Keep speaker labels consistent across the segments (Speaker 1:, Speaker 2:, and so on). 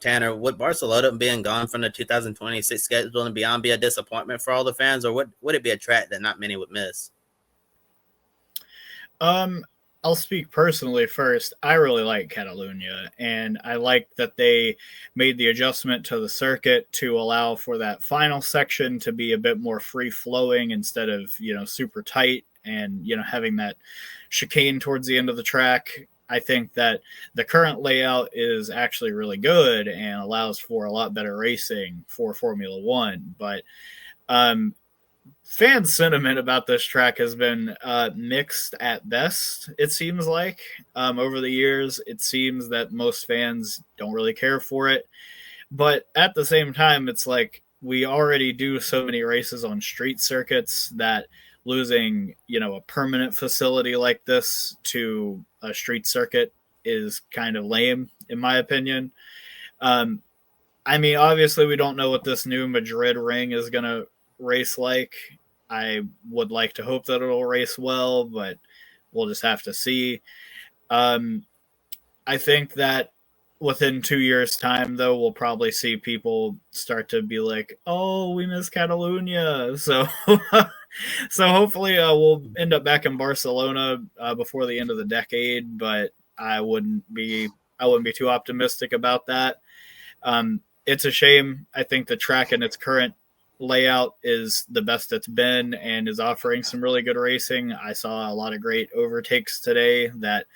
Speaker 1: Tanner, would Barcelona being gone from the 2026 schedule and beyond be a disappointment for all the fans, or would it be a track that not many would miss?
Speaker 2: Um, I'll speak personally first. I really like Catalunya, and I like that they made the adjustment to the circuit to allow for that final section to be a bit more free flowing instead of super tight and having that chicane towards the end of the track. I think that the current layout is actually really good and allows for a lot better racing for Formula One. But um, fan sentiment about this track has been mixed at best. It seems like over the years, it seems that most fans don't really care for it. But at the same time, it's like we already do so many races on street circuits that losing a permanent facility like this to a street circuit is kind of lame, in my opinion. Um, I mean, obviously, we don't know what this new Madrid ring is going to race like. I would like to hope that it'll race well, but we'll just have to see. Um, I think that within 2 years' time, though, we'll probably see people start to be like, "Oh, we miss Catalunya." So, so hopefully, we'll end up back in Barcelona before the end of the decade. But I wouldn't be too optimistic about that. It's a shame. I think the track in its current layout is the best it's been and is offering some really good racing. I saw a lot of great overtakes today that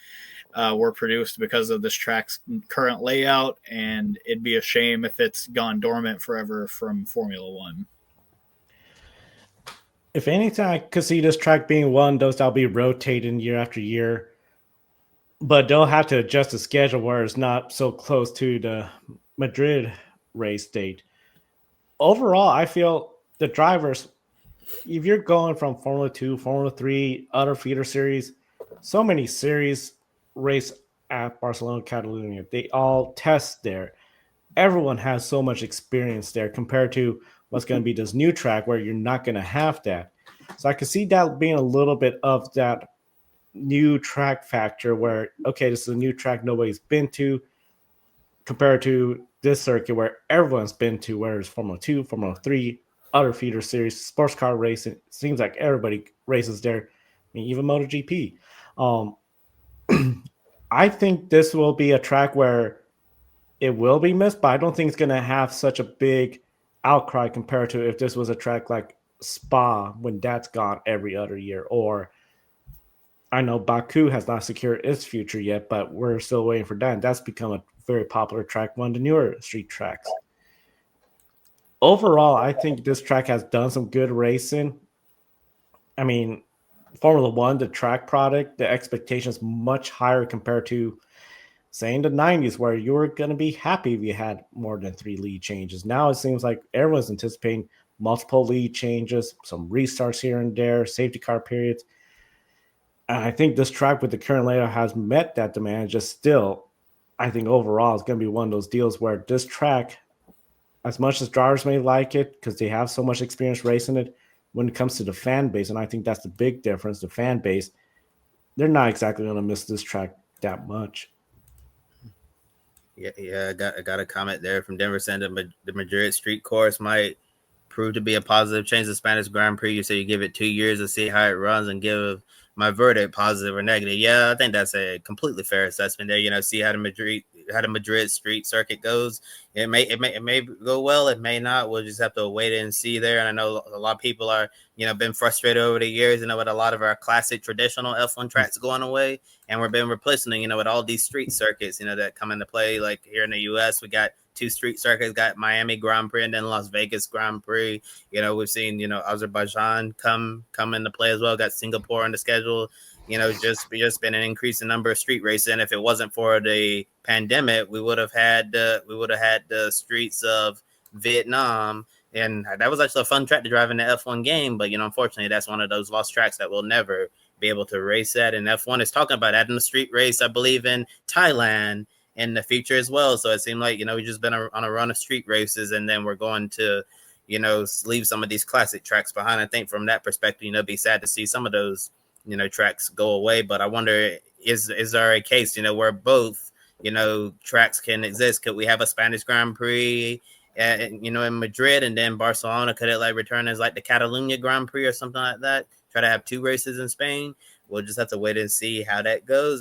Speaker 2: were produced because of this track's current layout, and it'd be a shame if it's gone dormant forever from Formula One.
Speaker 3: If anything, I could see this track being one of those that'll be rotating year after year, but they'll have to adjust the schedule where it's not so close to the Madrid race date. Overall, I feel the drivers, if you're going from Formula 2, Formula 3, other feeder series, so many series race at Barcelona, Catalonia, they all test there. Everyone has so much experience there compared to what's going to be this new track where you're not going to have that. So I can see that being a little bit of that new track factor where, okay, this is a new track nobody's been to compared to this circuit where everyone's been to, where it's Formula 2, Formula 3, other feeder series, sports car racing. It seems like everybody races there. I mean, even MotoGP. Um, I think this will be a track where it will be missed, but I don't think it's going to have such a big outcry compared to if this was a track like Spa when that's gone every other year. Or I know Baku has not secured its future yet, but we're still waiting for that. And that's become a very popular track, one of the newer street tracks. Overall, I think this track has done some good racing. I mean, Formula One, the track product, the expectations much higher compared to, say, in the 90s, where you were going to be happy if you had more than 3 lead changes. Now it seems like everyone's anticipating multiple lead changes, some restarts here and there, safety car periods. And I think this track with the current layout has met that demand. Just still, I think overall it's going to be one of those deals where this track, as much as drivers may like it because they have so much experience racing it, when it comes to the fan base, and I think that's the big difference, the fan base, they're not exactly going to miss this track that much.
Speaker 1: Yeah. I got a comment there from Denver saying the Madrid street course might prove to be a positive change. The Spanish Grand Prix, you say you give it 2 years to see how it runs and give my verdict positive or negative. Yeah, I think that's a completely fair assessment there. See how the Madrid street circuit goes. It may go well, it may not. We'll just have to wait and see there. And I know a lot of people are been frustrated over the years, with a lot of our classic traditional F1 tracks going away, and we're been replacing with all these street circuits that come into play. Like here in the US, we got 2 street circuits, got Miami Grand Prix and then Las Vegas Grand Prix. We've seen Azerbaijan come into play as well. Got Singapore on the schedule. Just been an increasing number of street races. And if it wasn't for the pandemic, we would have had the streets of Vietnam. And that was actually a fun track to drive in the F1 game. But unfortunately, that's one of those lost tracks that we'll never be able to race at. And F1 is talking about adding a street race, I believe, in Thailand in the future as well. So it seemed like we've just been on a run of street races, and then we're going to leave some of these classic tracks behind. I think from that perspective, it'd be sad to see some of those tracks go away. But I wonder, is there a case where both tracks can exist. Could we have a Spanish Grand Prix, in Madrid, and then Barcelona? Could it like return as like the Catalunya Grand Prix or something like that? Try to have 2 races in Spain. We'll just have to wait and see how that goes.